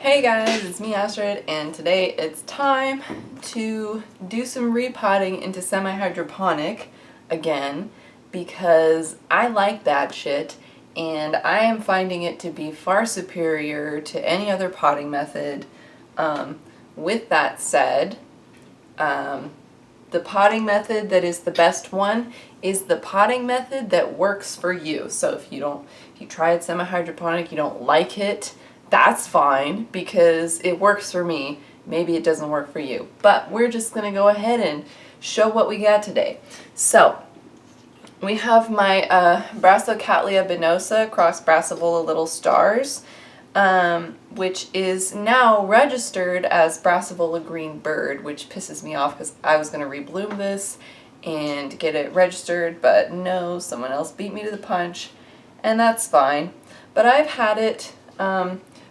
Hey guys, it's me Astrid, and today it's time to do some repotting into semi-hydroponic again because I like that shit and I am finding it to be far superior to any other potting method. With that said, the potting method that is the best one is the potting method that works for you. So if you tried semi-hydroponic, you don't like it, that's fine because it works for me. Maybe it doesn't work for you. But we're just going to go ahead and show what we got today. So we have my Brassocattleya binosa cross Brassocattleya little stars, which is now registered as Brassocattleya green bird, which pisses me off because I was going to rebloom this and get it registered, but no, someone else beat me to the punch, and that's fine. But I've had it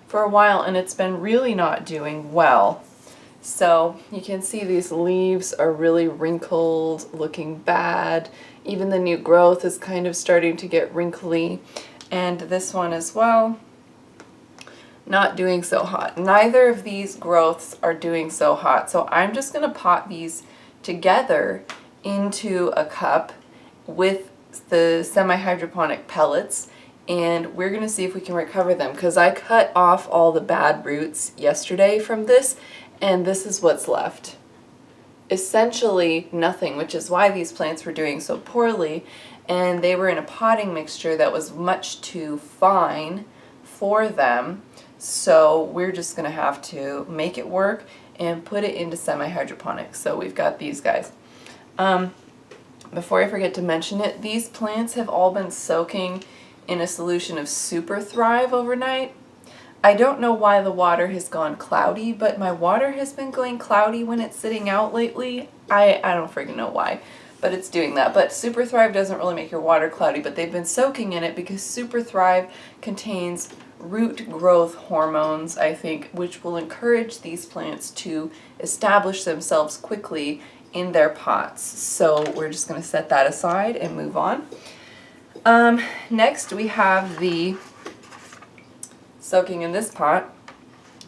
for a while and it's been really not doing well. So you can see these leaves are really wrinkled, looking bad. Even the new growth is kind of starting to get wrinkly, and this one as well, not doing so hot. Neither of these growths are doing so hot, so I'm just going to pot these together into a cup with the semi-hydroponic pellets, and we're going to see if we can recover them because I cut off all the bad roots yesterday from this, and this is what's left. Essentially nothing, which is why these plants were doing so poorly, and they were in a potting mixture that was much too fine for them. So we're just going to have to make it work and put it into semi-hydroponics. So we've got these guys. Before I forget to mention it, these plants have all been soaking in a solution of superthrive overnight. I don't know why the water has gone cloudy, but my water has been going cloudy when it's sitting out lately. I don't freaking know why, but it's doing that. But superthrive doesn't really make your water cloudy, but they've been soaking in it because superthrive contains root growth hormones, I think, which will encourage these plants to establish themselves quickly in their pots. So we're just going to set that aside and move on. Next we have the soaking in this pot,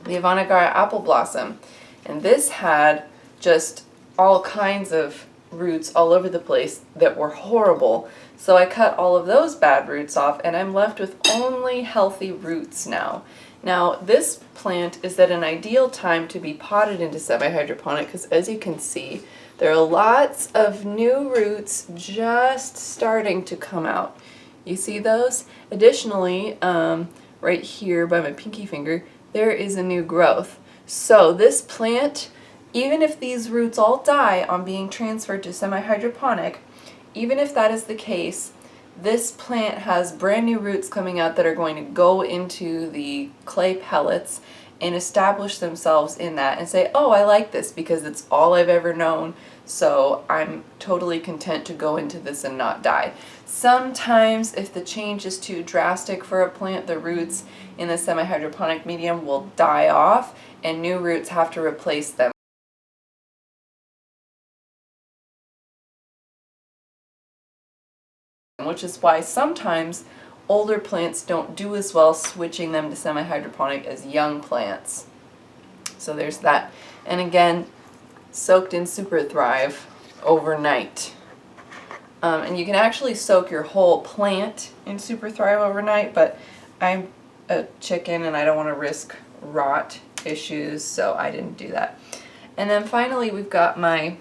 the Iwanagara apple blossom, and this had just all kinds of roots all over the place that were horrible. So I cut all of those bad roots off and I'm left with only healthy roots now. Now this plant is at an ideal time to be potted into semi-hydroponic because, as you can see, there are lots of new roots just starting to come out. You see those? Additionally, right here by my pinky finger, there is a new growth. So this plant, even if these roots all die on being transferred to semi-hydroponic, even if that is the case, this plant has brand new roots coming out that are going to go into the clay pellets and establish themselves in that and say, oh, I like this because it's all I've ever known, so I'm totally content to go into this and not die. Sometimes if the change is too drastic for a plant, the roots in the semi-hydroponic medium will die off and new roots have to replace them, which is why sometimes older plants don't do as well switching them to semi-hydroponic as young plants. So there's that. And again, soaked in superthrive overnight. And you can actually soak your whole plant in superthrive overnight, but I'm a chicken and I don't want to risk rot issues, so I didn't do that. And then finally we've got my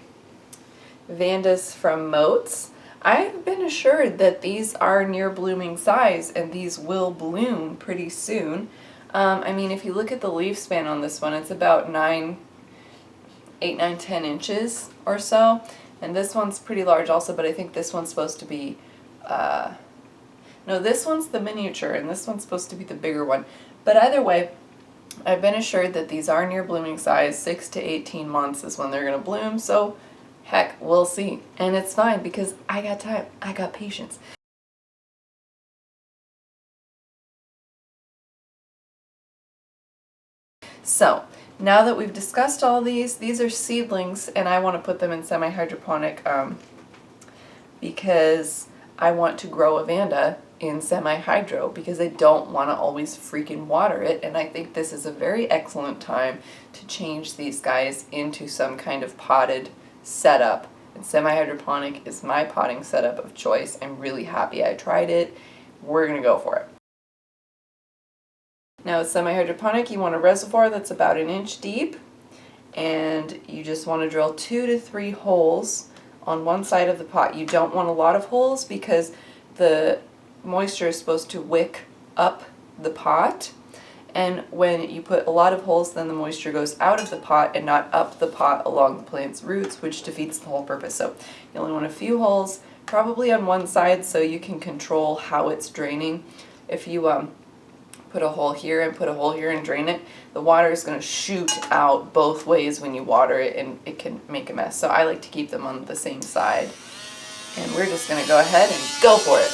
Vandas from Moats. I've been assured that these are near blooming size and these will bloom pretty soon. I mean, if you look at the leaf span on this one, it's about 8, 9, 10 inches or so. And this one's pretty large also, but I think this one's supposed to be, no, this one's the miniature and this one's supposed to be the bigger one. But either way, I've been assured that these are near blooming size. 6 to 18 months is when they're going to bloom, so heck, we'll see. And it's fine because I got time, I got patience. So, now that we've discussed all these are seedlings and I want to put them in semi-hydroponic because I want to grow a Vanda in semi-hydro because they don't want to always freaking water it, and I think this is a very excellent time to change these guys into some kind of potted setup. And semi-hydroponic is my potting setup of choice. I'm really happy I tried it. We're gonna go for it. Now with semi-hydroponic, you want a reservoir that's about 1 inch deep, and you just want to drill 2 to 3 holes on one side of the pot. You don't want a lot of holes because the moisture is supposed to wick up the pot, and when you put a lot of holes, then the moisture goes out of the pot and not up the pot along the plant's roots, which defeats the whole purpose. So you only want a few holes, probably on one side, so you can control how it's draining. If you put a hole here and put a hole here and drain it, the water is going to shoot out both ways when you water it, and it can make a mess. So I like to keep them on the same side. And we're just going to go ahead and go for it.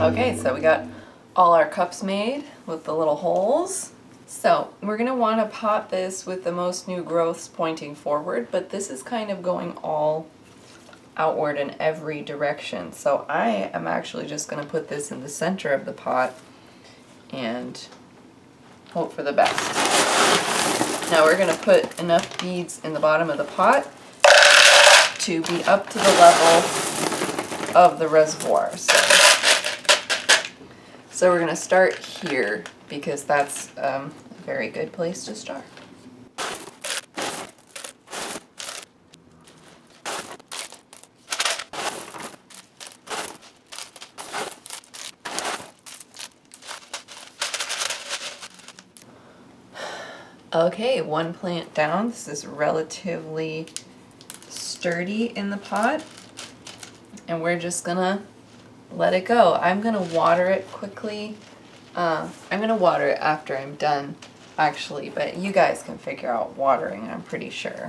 Okay, so we got all our cups made with the little holes. So we're going to want to pot this with the most new growths pointing forward, but this is kind of going all outward in every direction. So I am actually just going to put this in the center of the pot and hope for the best. Now we're going to put enough beads in the bottom of the pot to be up to the level of the reservoir. So we're going to start here because that's a very good place to start. Okay, one plant down. This is relatively sturdy in the pot, and we're just gonna let it go. I'm gonna water it quickly. I'm gonna water it after I'm done, actually, but you guys can figure out watering, I'm pretty sure.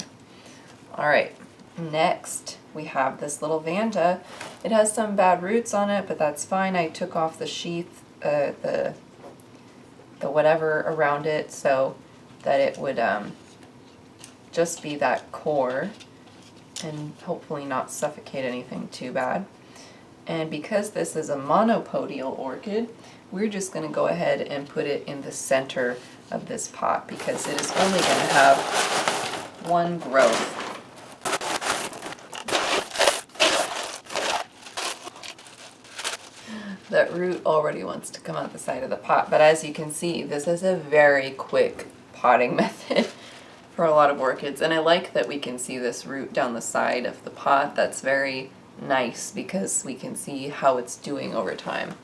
Alright, next we have this little Vanda. It has some bad roots on it, but that's fine. I took off the sheath, the whatever around it, so that it would just be that core and hopefully not suffocate anything too bad. And because this is a monopodial orchid, we're just going to go ahead and put it in the center of this pot because it is only going to have one growth. That root already wants to come out the side of the pot, but as you can see, this is a very quick potting method for a lot of orchids, and I like that we can see this root down the side of the pot. That's very nice because we can see how it's doing over time.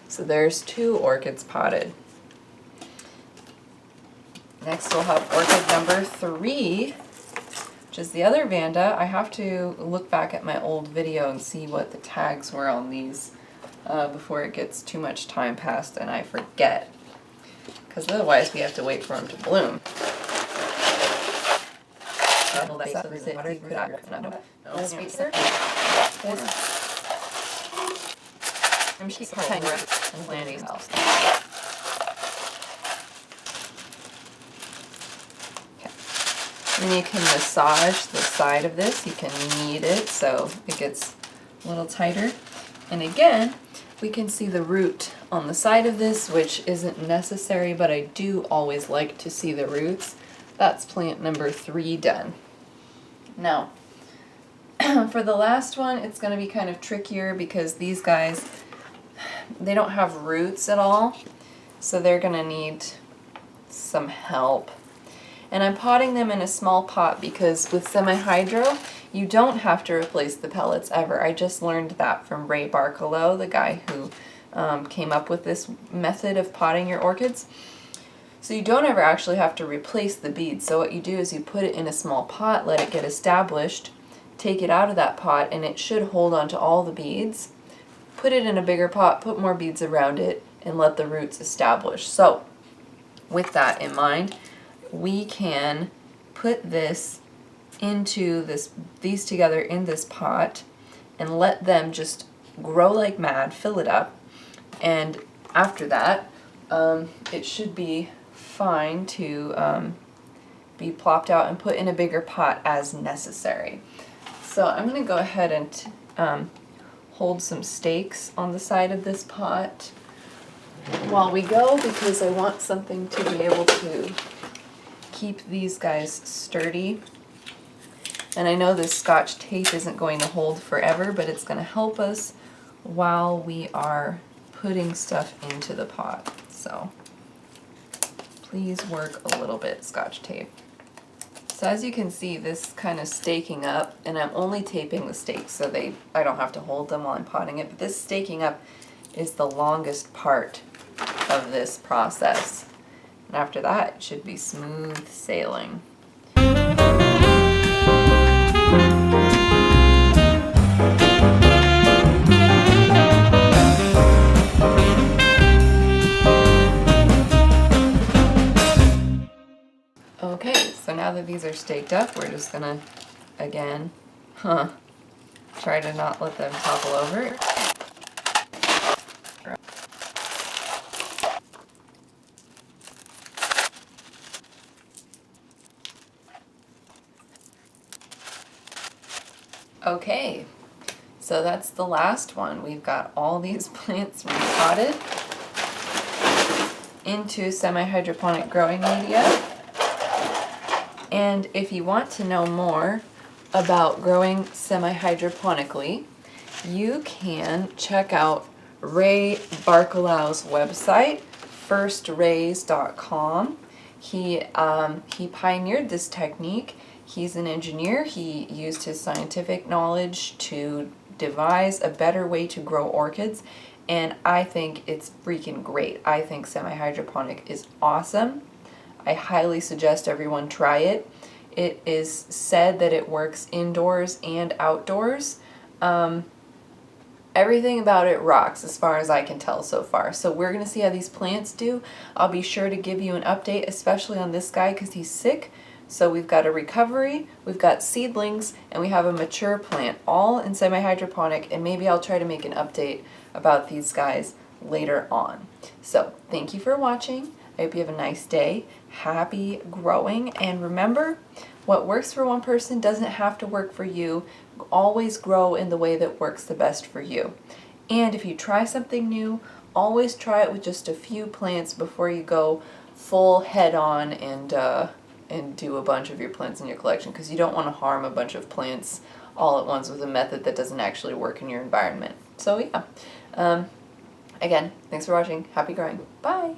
So there's 2 orchids potted. Next we'll have orchid number 3, which is the other Vanda. I have to look back at my old video and see what the tags were on these before it gets too much time passed and I forget, because otherwise we have to wait for them to bloom. And you can massage the side of this. You can knead it so it gets a little tighter. And again, we can see the root on the side of this, which isn't necessary, but I do always like to see the roots. That's plant number 3 done. Now, for the last one, it's going to be kind of trickier because these guys, they don't have roots at all, so they're going to need some help. And I'm potting them in a small pot because with semi-hydro, you don't have to replace the pellets ever. I just learned that from Brassocattleya, the guy who came up with this method of potting your orchids. So you don't ever actually have to replace the beads. So what you do is you put it in a small pot, let it get established, take it out of that pot, and it should hold on to all the beads. Put it in a bigger pot, put more beads around it, and let the roots establish. So with that in mind, we can put this into these together in this pot and let them just grow like mad, fill it up, and after that it should be fine to be plopped out and put in a bigger pot as necessary. So I'm going to go ahead and hold some stakes on the side of this pot while we go, because I want something to be able to keep these guys sturdy. And I know this Scotch tape isn't going to hold forever, but it's going to help us while we are putting stuff into the pot. So please work a little bit, Scotch tape. So as you can see, this kind of staking up, and I'm only taping the stakes so I don't have to hold them while I'm potting it, but this staking up is the longest part of this process. And after that, it should be smooth sailing. Okay, so now that these are staked up, we're just gonna, again, try to not let them topple over. Okay, so that's the last one. We've got all these plants repotted into semi-hydroponic growing media. And if you want to know more about growing semi-hydroponically, you can check out Ray Barkalow's website, firstrays.com. He pioneered this technique. He's an engineer. He used his scientific knowledge to devise a better way to grow orchids, and I think it's freaking great. I think semi-hydroponic is awesome. I highly suggest everyone try it. It is said that it works indoors and outdoors. Everything about it rocks as far as I can tell so far. So we're going to see how these plants do. I'll be sure to give you an update, especially on this guy because he's sick. So we've got a recovery, we've got seedlings, and we have a mature plant, all in semi-hydroponic, and maybe I'll try to make an update about these guys later on. So thank you for watching. I hope you have a nice day. Happy growing, and remember, what works for one person doesn't have to work for you. Always grow in the way that works the best for you. And if you try something new, always try it with just a few plants before you go full head on and do a bunch of your plants in your collection, because you don't want to harm a bunch of plants all at once with a method that doesn't actually work in your environment. So yeah, again, thanks for watching. Happy growing. Bye.